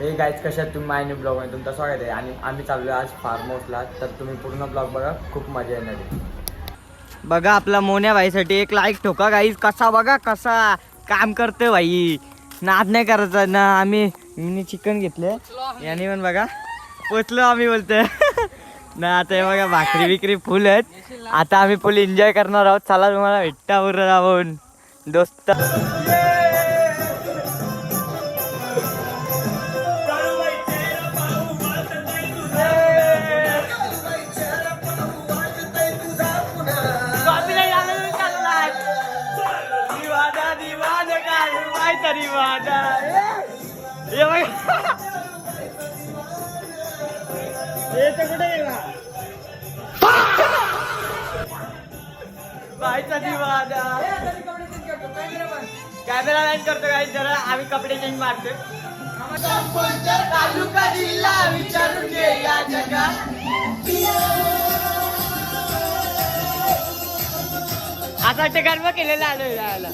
हे गाईज कशात तुम्ही माय न्यू ब्लॉगमध्ये तुमचं स्वागत आहे. आणि आम्ही चाललो आज फार्म हाऊसला, तर तुम्ही पूर्ण ब्लॉग बघा, खूप मजा येणार आहे. बघा आपला मोन्या भाईसाठी एक लाईक ठोका गाईज. कसा बघा कसा काम करतोय भाई, नाद नाही करायचा ना. मी चिकन घेतले याने पण बघा पोचलो आम्ही बोलतोय ना. आता हे बघा भाकरी बिकरी फुल आहेत. आता आम्ही फुल एन्जॉय करणार आहोत. चला तुम्हाला भेटता बरं राहून दोस्त. तरी वादा ये बघ हे तर कुठे गेला बायचा दिवादा. कॅमेरा लाईन करतो काय जरा, आम्ही कपडे चेंज मारतोय. तालुका जिल्हा विचारून घे या जगात. आता ते गर्व केलेला आलोय जायला.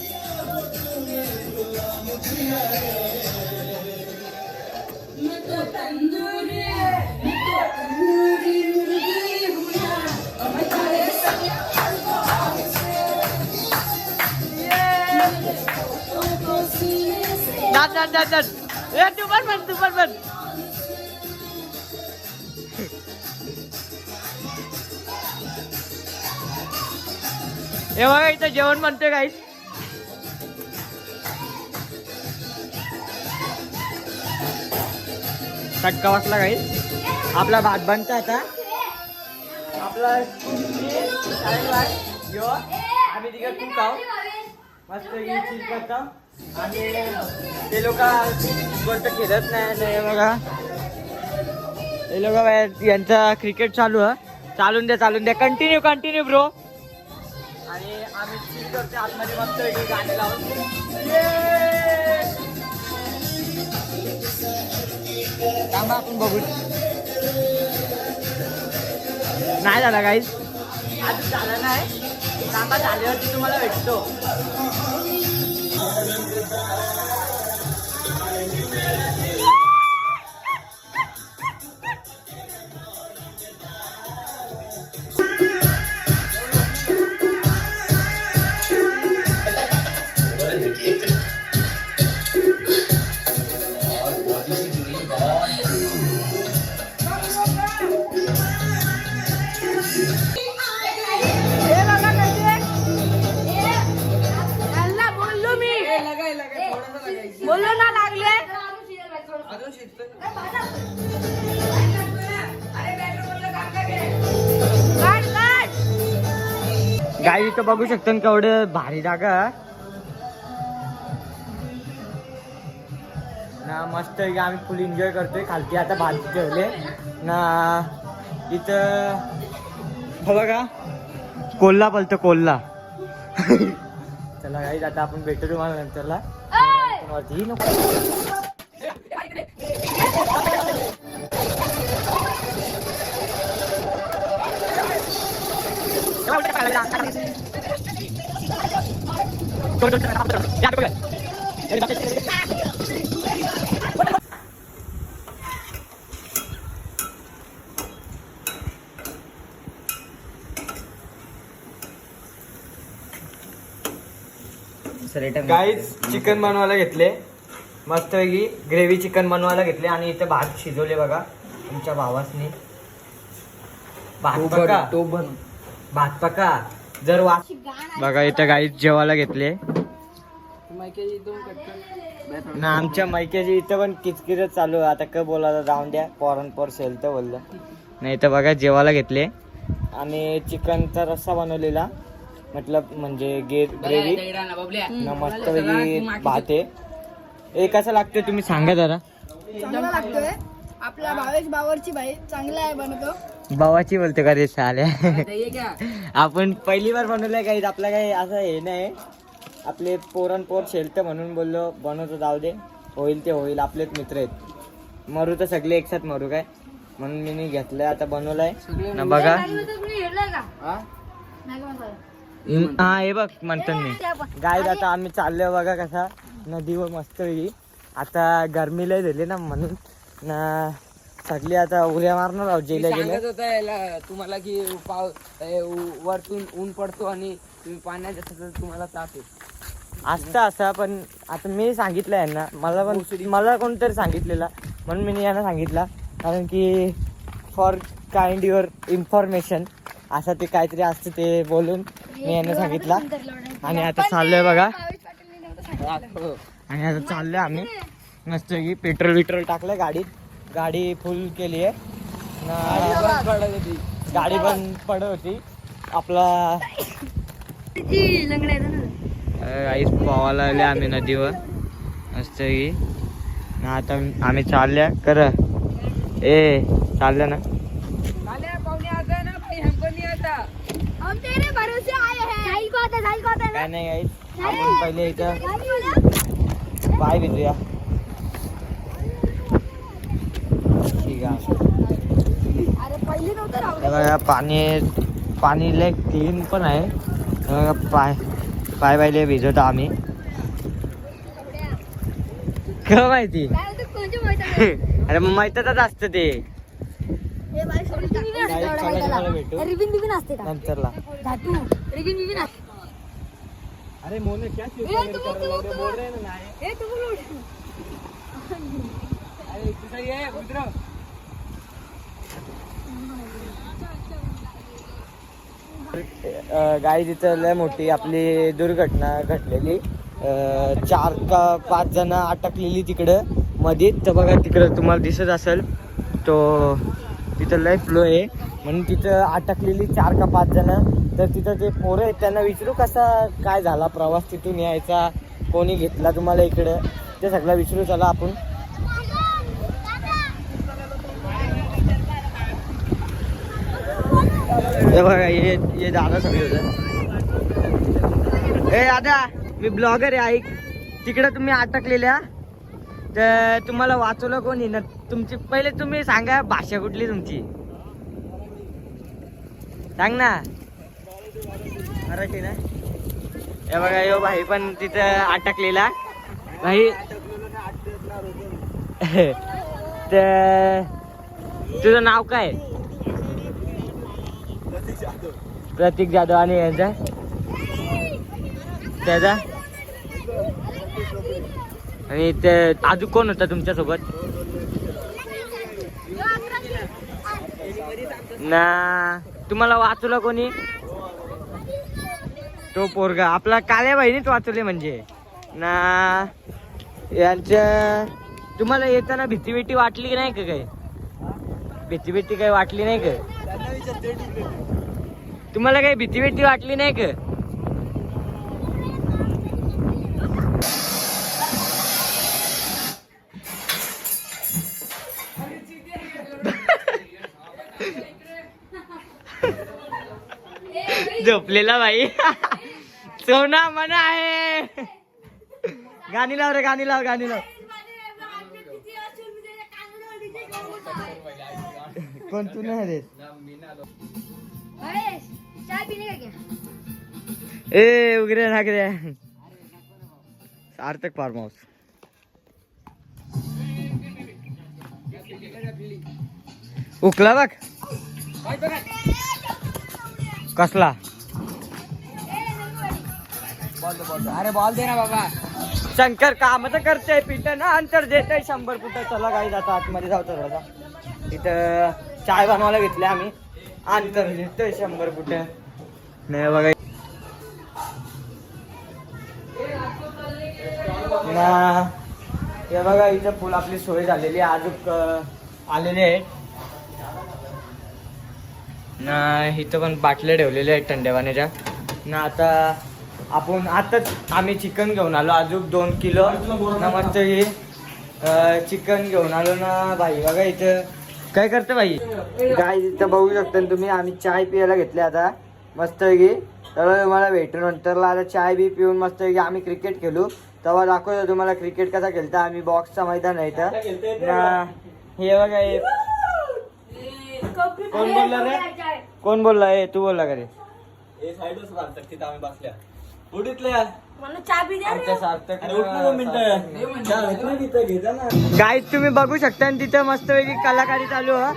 तू पण हे बघा इथं जेवण म्हणतोय काही. चटका वाटला काही. आपला भात बनतो आता. आपला आम्ही तिकडे तू खाऊ मस्त चीज करतो. आणि ते लोक गोष्ट खेळत नाही बघा. हे लोक यांचा क्रिकेट चालू आहे. चालून द्या कंटिन्यू ब्रो. आणि आम्ही चीज करतो आतमध्ये मस्त गाणे लावून. थांबा आपण बघू. नाही झाला काहीच आज झालं नाही. थांबा झाल्यावरती तुम्हाला भेटतो. बोलो ना लागले गाई इथं बघू शकता ना केवढं भारी जागा ना. मस्त आम्ही फुल एन्जॉय करतोय. खालती आता भाजी ठेवले ना. इथं बघा कोल्हा बोलतो कोल्हा. चला गाईज आता आपण भेटू तुम्हाला नंतरला. गाईज चिकन बनवायला घेतले मस्तपैकी. ग्रेव्ही चिकन बनवायला घेतले. आणि इथे भात शिजवले बघा तुमच्या भावासनी. भात पका जर बघा इथं गाईज जेवायला घेतले ना. आमच्या मैक्याची इथं पण किचकिरच चालू आहे. आता काय बोलायला जाऊन द्या. पोर सेल तर बोललं नाही. तर बघा जेवायला घेतले. आणि चिकनचा रस्सा बनवलेला मतलब म्हणजे ग्रेव्ही ना. मस्त वेगळी भात आहे. हे कसं लागतंय तुम्ही सांगा जरा. चांगला लागतोय. आपला भावेश बावरची भाई चांगला आहे बनवतो. भावाची बोलतो का रे साल्या. आपण पहिली बार बनवलंय काही. आपला काही असं हे नाही. आपले पोर शेलतं म्हणून बोललो बनवतो. जाऊ दे होईल ते होईल. आपलेच मित्र आहेत. मरू तर सगळे एकसाथ मरू काय म्हणून मी घेतलंय. आता बनवलाय ना बघा. हा हे बघ म्हणतो मी. गाईज आता आम्ही चाललोय बघा कसा नदीवर मस्त वेगळी. आता गरमी लय झाली ना म्हणून ना सगळी आता उड्या मारणार आहोत जेला गेले. सांगत होता याला तुम्हाला की वरतून ऊन पडतो आणि तुम्ही पाण्यात जास्त तर तुम्हाला ताप आहे. असतं असं पण आता मी सांगितलं यांना मला कोणतरी सांगितलेलं म्हणून मी यांना सांगितलं कारण की फॉर काइंड युअर इन्फॉर्मेशन असं ते काहीतरी असतं ते बोलून मी यांना सांगितलं. आणि आता चाललोय बघा आणि आता चाललोय आम्ही मस्त की पेट्रोल टाकलं गाडीत. गाडी फुल केली आहे. गाडी बंद पडत होती आपला आईस पोवायला आले आम्ही नदीवर मस्त की. आता आम्ही चालल्या कर ए चालल्या ना काय नाही आईस आपण पहिले इथं पाय भिजूया. ठीक आहे बघा पाणी लय क्लीन पण आहे. पाय पाहिले भिजवतो आम्ही का माहिती अरे मग माहितच असतं ते नंतरला. अरे मोने क्या बोल रहे ना गाडी तिथं लय मोठी आपली दुर्घटना घडलेली. 4 का 5 जण अटकलेली तिकडं मध्ये. तर बघा तिकडं तुम्हाला दिसत असेल तो तिथं लय फ्लो आहे म्हणून तिथं अटकलेली 4 का 5 जण. तर तिथं ते पोरं आहेत त्यांना विचारू कसा काय झाला प्रवास तिथून यायचा कोणी घेतला तुम्हाला इकडं ते सगळं विचारू. चला आपण हे बघा हे दादा सगळे होते. ए दादा मी ब्लॉगर आहे ऐक. तिकडे तुम्ही अटकलेल्या तर तुम्हाला वाचवलं कोणी ना तुमची पहिले तुम्ही सांगा भाषा कुठली तुमची सांग ना. मराठी ना. हे बघा यो भाई पण तिथं अटकलेला भाई. तर तुझं नाव काय. प्रतीक जाधव. आणि यांचा त्याचा आणि ते अजून कोण होता तुमच्या सोबत ना. तुम्हाला वाचवलं कोणी तो पोरगा आपला काळ्या बहिणीच वाचवले म्हणजे ना. यांच्या तुम्हाला येताना भीती वाटली नाही का काही भीती काही वाटली नाही का तुम्हाला काही भीती वाटली नाही का. झोपलेला भाई सोना मना आहे. गाणी लाव रे गाणी लाव. कोण तू नाही रे. ए उगरे नागरे सार्थक फार्म हाऊस. उकला बघ कसला. अरे बॉल दे ना बाबा. शंकर काम तर करते पिठ ना अंतर देते 100 फुट. चला काही जातो आतमध्ये जाऊ थोडासा. तिथं चाय बनवायला घेतले आम्ही. अंतर देतोय 100 फुट नाही बघा ना. हे बघा इथं फुल आपली सोय झालेली अजून आलेले आहेत ना. इथं पण बाटल्या ठेवलेल्या आहेत थंड पाण्याच्या ना. आता आपण आताच आम्ही चिकन घेऊन आलो अजून 2 किलो ना. मस्त हे चिकन घेऊन आलो ना भाई. बघा इथं काय करतं भाई काय इथं बघू शकता तुम्ही. आम्ही चाय पियाला घेतले आता मस्त की. तर मला भेटून नंतरला आता चाय बी पिऊन मस्त की आम्ही क्रिकेट खेळू तेव्हा दाखवतो तुम्हाला क्रिकेट कसा खेळता आम्ही. बॉक्सचा मैदान आहे इथं ना. हे बघा हे कोण बोलला रे. कोण बोलला तू बोलला का रे. साईडच तिथं आम्ही बसल्या उडीतल्या गाईज तुम्ही बघू शकता आणि तिथं मस्त वेगळी कलाकारी चालू आहे.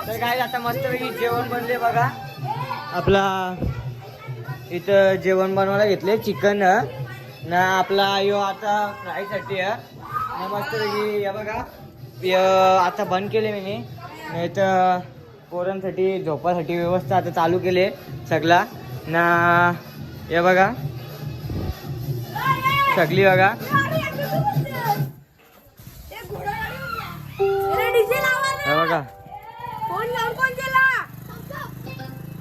तर काय आता मस्त वेगळी जेवण बनले बघा. आपला इथं जेवण बनवायला घेतले चिकन ना आपला यो आता फ्राय साठी ना मस्त वेगळी या बघा आता बंद केले मी नाही तर पोरांसाठी झोपासाठी व्यवस्था आता चालू केले सगळा ना. या बघा सगळी बघा हे बघा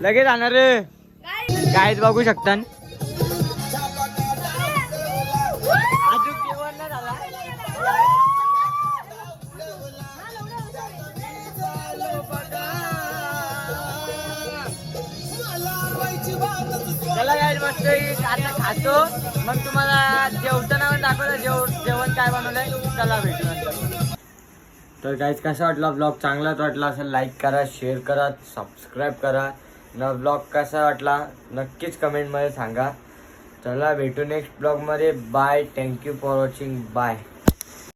लगेच जाणार काहीच बघू शकता. अजून जेवण नाही झाला. चला काय मस्त आता खातो मग तुम्हाला जेवताना पण दाखवलं जेवण काय बनवलंय. चला भेटू नंतर. तर गाईज कसा वाटला ब्लॉग चांगलाच वाटला असेल लाईक करा शेअर करा सबस्क्राईब करा न. ब्लॉग कसा वाटला नक्कीच कमेंटमध्ये सांगा. चला भेटू नेक्स्ट ब्लॉगमध्ये. Bye. Thank you for watching. Bye.